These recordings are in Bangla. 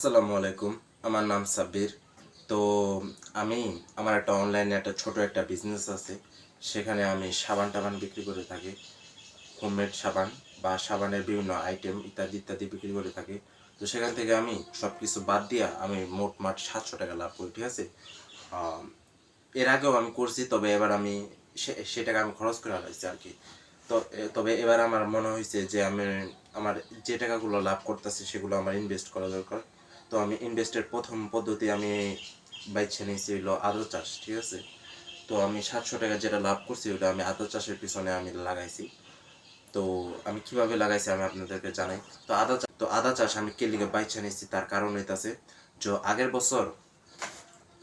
আসসালামু আলাইকুম। আমার নাম সাব্বির। তো আমি আমার একটা অনলাইনে একটা ছোট একটা বিজনেস আছে। সেখানে আমি সাবান-টাবান বিক্রি করে থাকি। হোমমেড সাবান বা সাবানের বিভিন্ন আইটেম ইত্যাদি, ইত্যাদি বিক্রি করে থাকি। তো সেখান থেকে আমি সবকিছু বাদ দিয়া আমি মোটমাট ৳৭০০ লাভ করি। ঠিক আছে? আম এর আগেও আমি করছি, তবে এবার আমি সে টাকা আমি খরচ করে ফেলাইছি আরকি। তবে এবার আমার মনে হইছে যে আমার যে টাকাগুলো লাভ করতেছি সেগুলো আমার ইনভেস্ট করা দরকার। তো আমি ইনভেস্টের ১ম পদ্ধতি আমি বাইছে নিয়েছি হইলো আদা চাষ। ঠিক আছে? তো আমি ৳৭০০ যেটা লাভ করছি ওটা আমি আদা চাষের পিছনে আমি লাগাইছি। তো আমি কিভাবে লাগাইছি আমি আপনাদেরকে জানাই। তো আদা চাষ আমি কে লিগে বাইছে নিয়েছি তার কারণ হইতাছে আগের বছর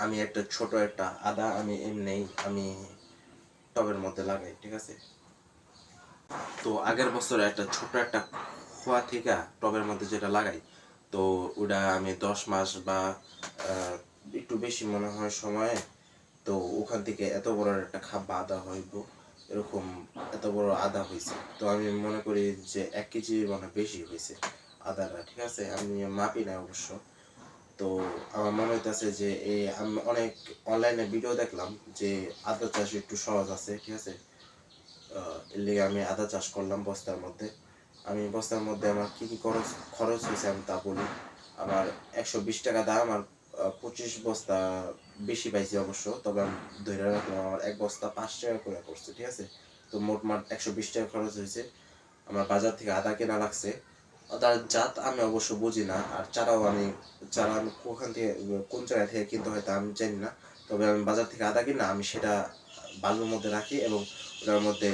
আমি একটা ছোট একটা আদা আমি এমনিই আমি টবের মধ্যে লাগাই। ঠিক আছে? তো আগের বছর একটা ছোট একটা খোয়া থেকে টবের মধ্যে যেটা লাগাই, তো ওটা আমি ১০ মাস বা একটু বেশি মনে হয় সময়ে, তো ওখান থেকে এত বড় একটা খাব্বা আদা হইব, এরকম এত বড় আদা হয়েছে। তো আমি মনে করি যে ১ কেজি মানে বেশি হয়েছে আদাটা। ঠিক আছে? আমি মাপি না অবশ্য। তো আমার মনে হইতেছে যে আমি অনেক অনলাইনে ভিডিও দেখলাম যে আদা চাষ একটু সহজ আছে। ঠিক আছে? এর লিগে আমি আদা চাষ করলাম বস্তার মধ্যে। আমি বস্তার মধ্যে আমার কী কী খরচ হয়েছে আমি তা বলি। আমার ৳১২০ দাম, আর ২৫ বস্তা বেশি পাইছি অবশ্য। তবে আমি ধইরা রাখলাম আমার ১ বস্তা ৳৫ করে পড়ছে। ঠিক আছে? তো মোটমাট ৳১২০ খরচ হয়েছে। আমার বাজার থেকে আদা কেনা লাগছে। আদার জাত আমি অবশ্য বুঝি না। আর চারা আমি কোখান থেকে কোন জায়গা থেকে কিনতে হয় তা আমি জানি না। তবে আমি বাজার থেকে আদা কিনা আমি সেটা বালুর মধ্যে রাখি এবং ওটার মধ্যে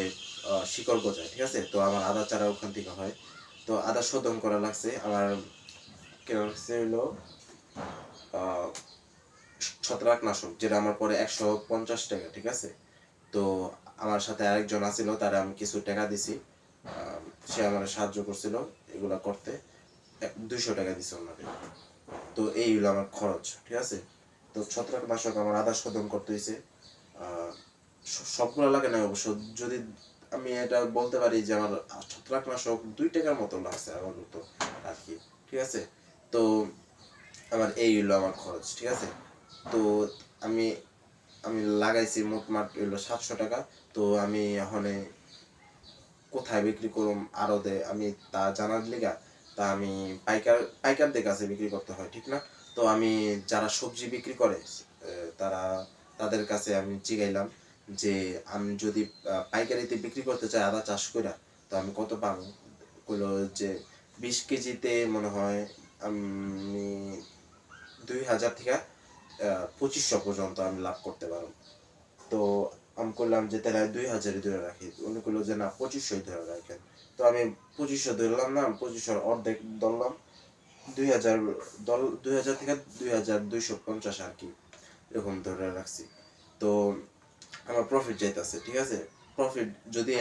শিকড় গজায়। ঠিক আছে? তো আমার আদা চারা ওখান থেকে হয়। তো আদা শোধন করা লাগছে। আমার কেনা লাগছে হইলো আ ছত্রাকনাশক, যেটা আমার পরে ৳১৫০। ঠিক আছে? তো আমার সাথে আরেকজন আছিল, তারে আমি কিছু টাকা দিছি। আ সে আমারে সাহায্য করছিল এগুলা করতে। ৳২০০ দিছি উনারে। তো এই হইলো আমার খরচ। ঠিক আছে? তো ছত্রাকনাশক আমার আদা শোধন করতে হইছে। আ সবগুলা লাগে নাই অবশ্য। যদি আমি এটা বলতে পারি যে আমার ছত্রাকনাশক ৳২ মতো লাগছে আমার মতো আরকি। ঠিক আছে? তো আমার এই হইলো আমার খরচ। ঠিক আছে? তো আমি আমি লাগাইছি মোটমাট হইলো ৳৭০০। তো আমি এখনে কোথায় বিক্রি করুম আড়তে আমি তা জানার লিগা, তা আমি পাইকারদের কাছে বিক্রি করতে হয়। ঠিক না? তো আমি যারা সবজি বিক্রি করে তারা তাদের কাছে আমি জিগাইলাম যে আমি যদি পাইকারিতে বিক্রি করতে চাই আদা চাষ কইরা, তো আমি কত পাবো? কইলো যে ২০ কেজিতে মনে হয় আমি ২,০০০ থেকে ২৫০০ পর্যন্ত আমি লাভ করতে পারবো। তো আমি করলাম যে তাহলে ২,০০০ ধরে রাখি। উনি কইলো যে না ২৫০০ ধরে রাখেন। তো আমি ২৫০০ ধরলাম না, ২৫০০ অর্ধেক ধরলাম। ২,০০০ ২,০০০ থেকে ২,২৫০ আরকি। এরকম ধরে রাখছি। তো আমার প্রফিট যাইতাছে। ঠিক আছে? প্রফিট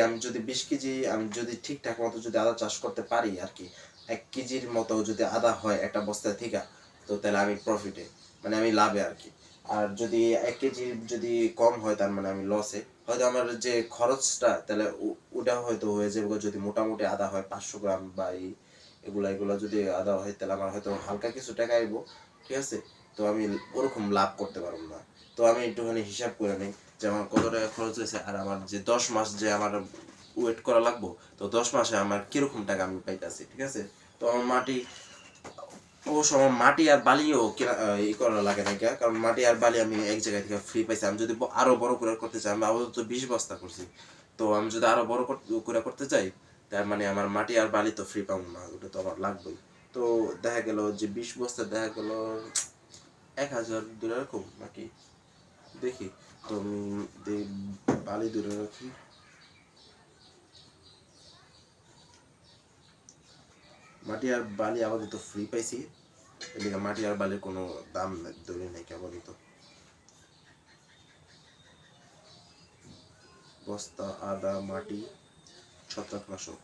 আমি যদি ২০ কেজি আমি যদি ঠিকঠাক মতো যদি আদা চাষ করতে পারি আরকি, ১ কেজির মতো যদি আদা হয় একটা বস্তা থেকে, তো তাহলে আমি প্রফিটে, মানে আমি লাভে আরকি। আর যদি ১ কেজি যদি কম হয় তার মানে আমি লসে। হয়তো আমার যে খরচটা তাহলে ওটা হয়তো হয়ে যাবে যদি মোটামুটি আদা হয় ৫০০ গ্রাম বা এগুলা যদি আদা হয় তাহলে আমার হয়তো হালকা কিছু টাকা আইবো। ঠিক আছে? তো আমি ওরকম লাভ করতে পারবো না। তো আমি একটুখানি হিসাব করে নেই যে আমার কত টাকা খরচ হয়েছে, আর আমার যে ১০ মাস যে আমার ওয়েট করা লাগবো, তো ১০ মাসে আমার কিরকম টাকা আমি পাইতাছি। ঠিক আছে? তো আমার অবশ্য আমার মাটি আর বালিও কেনা করা লাগে না, কারণ মাটি আর বালি আমি এক জায়গা থেকে ফ্রি পাইছি। আমি যদি আরো বড় করে করতে চাই, আমি আপাতত ২০ বস্তা করছি। তো আমি যদি আরো বড় করে করতে চাই, তার মানে আমার মাটি আর বালি তো ফ্রি পাবো না, ওটা তো আমার লাগবেই। তো দেখা গেল যে ২০ বস্তা দেখা গেল ১,০০০ ধরে রাখুন নাকি, দেখি। তো বালি ধরে রাখি। মাটি আর বালি আপাতত ফ্রি পাইছি, এদিকে মাটি আর বালির কোনো দাম ধরে নাই আপাতত। বস্তা, আদা, মাটি, ছত্রাকনাশক।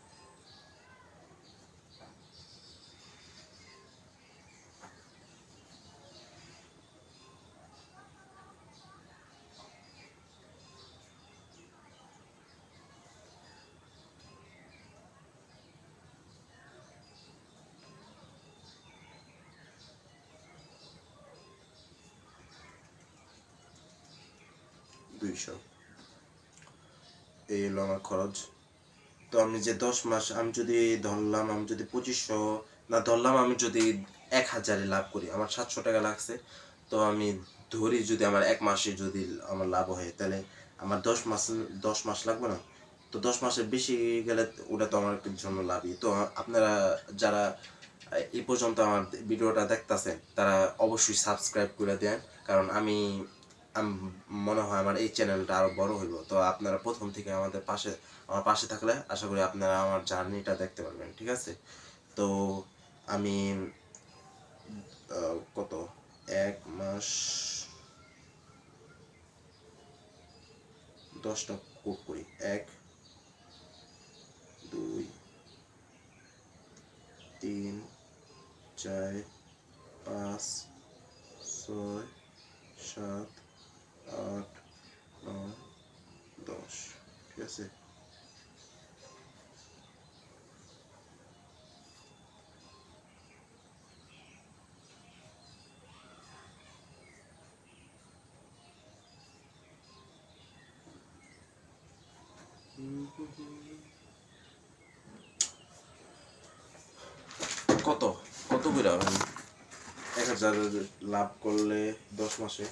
200, এই হলো আমার খরচ। তো আমি যে 10 মাস আমি যদি ধরলাম, আমি যদি 2500 না ধরলাম, আমি যদি 1000-এ লাভ করি, আমার 700 টাকা লাগছে। তো আমি ধরি যদি আমার 1 মাসে যদি আমার লাভ হয়, তাহলে আমার 10 মাস লাগবে না? তো 10 মাসের বেশি গেলে ওটা তো আমার জন্য লাভই। তো আপনারা যারা এই পর্যন্ত আমার ভিডিওটা দেখতেছেন, তারা অবশ্যই সাবস্ক্রাইব করে দেন, কারণ আমি মনে হয় আমার এই চ্যানেলটা আরো বড় হইব। তো আপনারা প্রথম থেকে আমার পাশে থাকলে আশা করি আপনারা আমার জার্নিটা দেখতে পারবেন, ঠিক আছে? তো আমি কত 1 মাস 10টা কোড করি, 1 2 3 4 5 6 7 8 9 10, ঠিক আছে? কত কত করে 1000 লাভ করলে 10 মাসে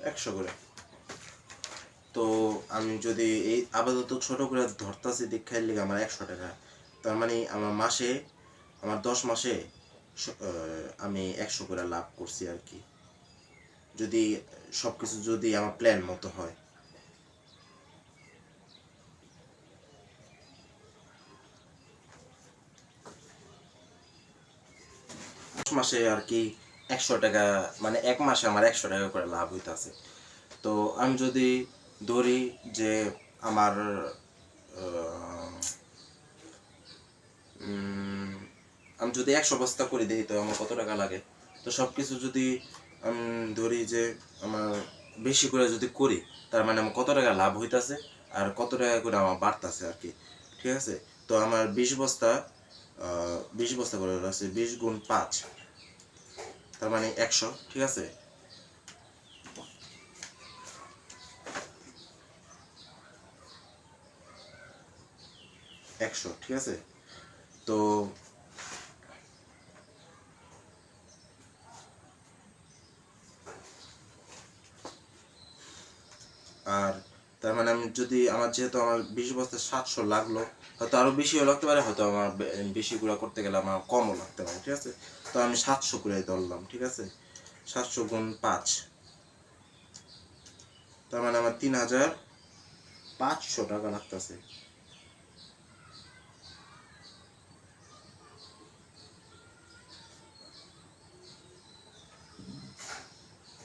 100 করে। তো আমি যদি এই আপাতত ছোট করে ধরতাছি দীক্ষার লিগে আমার 100 টাকা, তার মানে আমার মাসে, আমার 10 মাসে আমি 100 করে লাভ করছি আর কি, যদি সবকিছু যদি আমার প্ল্যান মতো হয়। 10 মাসে আর কি 100 টাকা, মানে 1 মাসে আমার 100 টাকা করে লাভ হইতাছে। তো আমি যদি ধরি যে আমার আমি যদি 100 বস্তা করে দিই, তো আমার কত টাকা লাগে? তো সব কিছু যদি আমি ধরি যে আমার বেশি করে যদি করি, তার মানে আমার কত টাকা লাভ হইতাছে আর কত টাকা করে আমার বাড়তাছে আর কি, ঠিক আছে? তো আমার 20 বস্তা করে আছে, 20 গুণ 5, তার মানে 100, ঠিক আছে? 100, ঠিক আছে? তো আর তার মানে আমি যদি আমার যেহেতু আমার 20 বস্তায় 700 লাগলো, হয়তো আরো বেশিও লাগতে পারে, হয়তো আমার বেশি গুলা করতে গেলে আমার কমও লাগতে পারে, ঠিক আছে? তো আমি 700 করে ধরলাম, ঠিক আছে? 700 গুণ 5, তার মানে আমার 3500 টাকা লাগতেছে।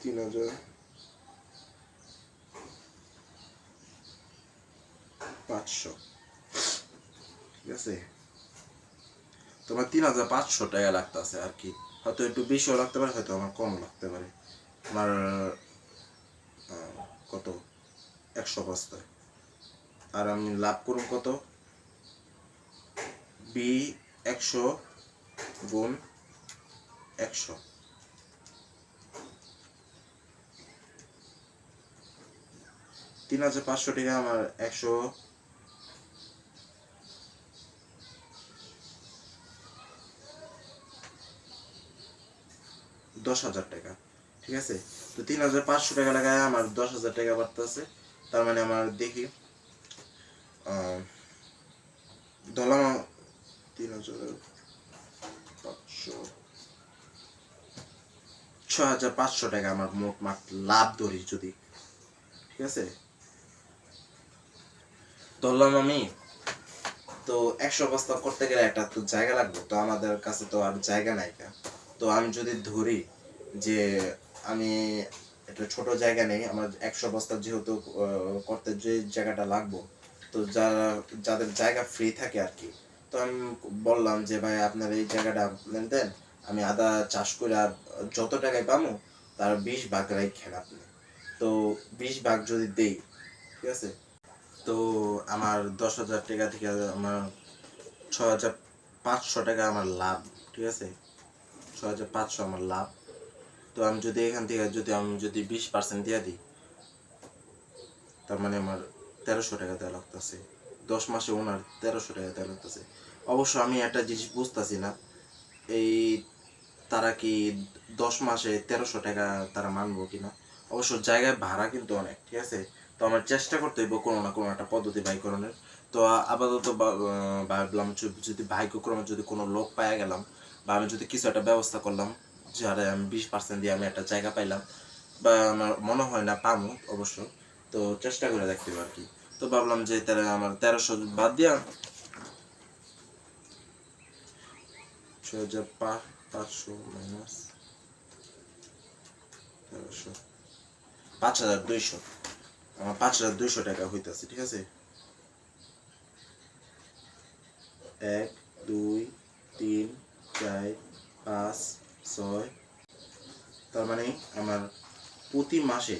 তিন হাজার 500, ঠিক আছে? তোমার 3500 টাকা লাগতেছে আর কি, হয়তো একটু বেশিও লাগতে পারে, হয়তো আমার কম লাগতে পারে। আমার কত 100 বস্তায়, আর আমি লাভ করুন কত? 100 গুণ 100, 3500 টাকা আমার 100 10,000 টাকা, ঠিক আছে? তো 3500 টাকা লাগায় আমার 10,000 টাকা বাড়তেছে। তার মানে আমার দেখি ধরলাম 3500 6500 টাকা আমার মোট মাঠ লাভ ধরি যদি, ঠিক আছে? ধরলাম আমি, তো 100 বস্তা করতে গেলে একটা তো জায়গা লাগবে, তো আমাদের কাছে তো আর জায়গা নাই। তো আমি যদি ধরি যে আমি একটা ছোট জায়গা নেই, আমার 100 বস্তা যেহেতু করতে যে জায়গাটা লাগবো, তো যাদের জায়গা ফ্রি থাকে আর কি, তো আমি বললাম যে ভাই আপনার এই জায়গাটা দেন, আমি আদা চাষ করে যত টাকায় পাবো তার 20 ভাগ রাখেন আপনি। তো 20 ভাগ যদি দেই, ঠিক আছে? তো আমার 10,000 টাকা থেকে আমার 6500 টাকা আমার লাভ ঠিক আছে, 6500 আমার লাভ। তো আমি যদি এখান থেকে যদি 20% দিয়ে দিই, তার মানে আমার 1300 টাকা দেওয়া লাগতেছে। 10 মাসে ওনার 1300 টাকা দেওয়া লাগতেছে। অবশ্য আমি একটা জিনিস বুঝতেছি না, এই তারা কি 10 মাসে 1300 টাকা তারা মানবো কিনা। অবশ্য জায়গায় ভাড়া কিন্তু অনেক, ঠিক আছে। তো আমার চেষ্টা করতে হইব কোনো না কোনো একটা পদ্ধতি বাইকরণের। তো আপাতত ভাবলাম যদি ভাগ্যক্রমে যদি কোনো লোক পাওয়া গেলাম, বা আমি যদি কিছু একটা ব্যবস্থা করলাম, যারা আমি 20% দিয়ে আমি একটা জায়গা পাইলাম, বা আমার মনে হয় না পামো অবশ্য, তো চেষ্টা করে দেখতে হবে আর কি। তো ভাবলাম যে তারা আমার 1300 বাদ দিয়া 6500 মাইনাস 1300, 5200, আমার 5200 টাকা হইতেছে, ঠিক আছে। 1 2 3 4 5 6, তার মানে আমার প্রতি মাসে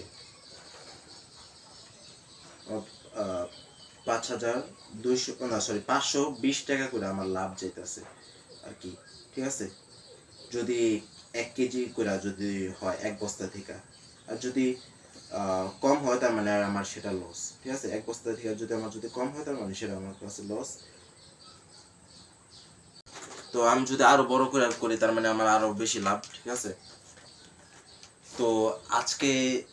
5200, না সরি 520 টাকা করে আমার লাভ যাইতেছে আর কি, ঠিক আছে। যদি 1 কেজি করে যদি হয় এক বস্তা থেকে, আর যদি কম হয় তার মানে আমার সেটা লস, ঠিক আছে। এক বস্তা থেকে যদি আমার যদি কম হয় তার মানে সেটা আমার কাছে লস। তো আমি যদি আরো বড় করে করি তার মানে আমার আরো বেশি লাভ, ঠিক আছে। তো আজকে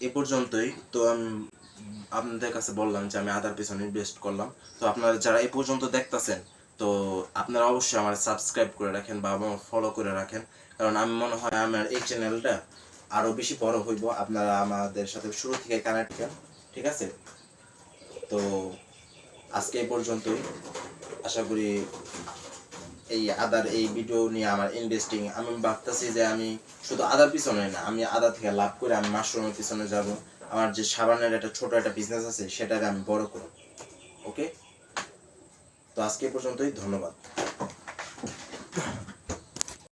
এ পর্যন্তই। তো আমি আপনাদের কাছে বললাম যে আমি আদার পিছনে ইনভেস্ট করলাম। তো আপনারা যারা এই পর্যন্ত দেখতেছেন, তো আপনারা অবশ্যই আমার সাবস্ক্রাইব করে রাখেন বা আমার ফলো করে রাখেন, কারণ আমি মনে হয় আমার এই চ্যানেলটা আরো বেশি বড় হইব। আপনারা আমাদের সাথে শুরু থেকে কানেক্ট করেন, ঠিক আছে। তো আজকে এই পর্যন্তই। আশা করি এই আদার এই ভিডিও নিয়ে আমার ইনভেস্টিং, আমি ভাবতেছি যে আমি শুধু আদার পিছনে না, আমি আদা থেকে লাভ করে আমি মাশরুমের পিছনে যাব। আমার যে সাবানের একটা ছোট একটা বিজনেস আছে সেটাকে আমি বড় করব। ওকে, তো আজকে পর্যন্তই, ধন্যবাদ।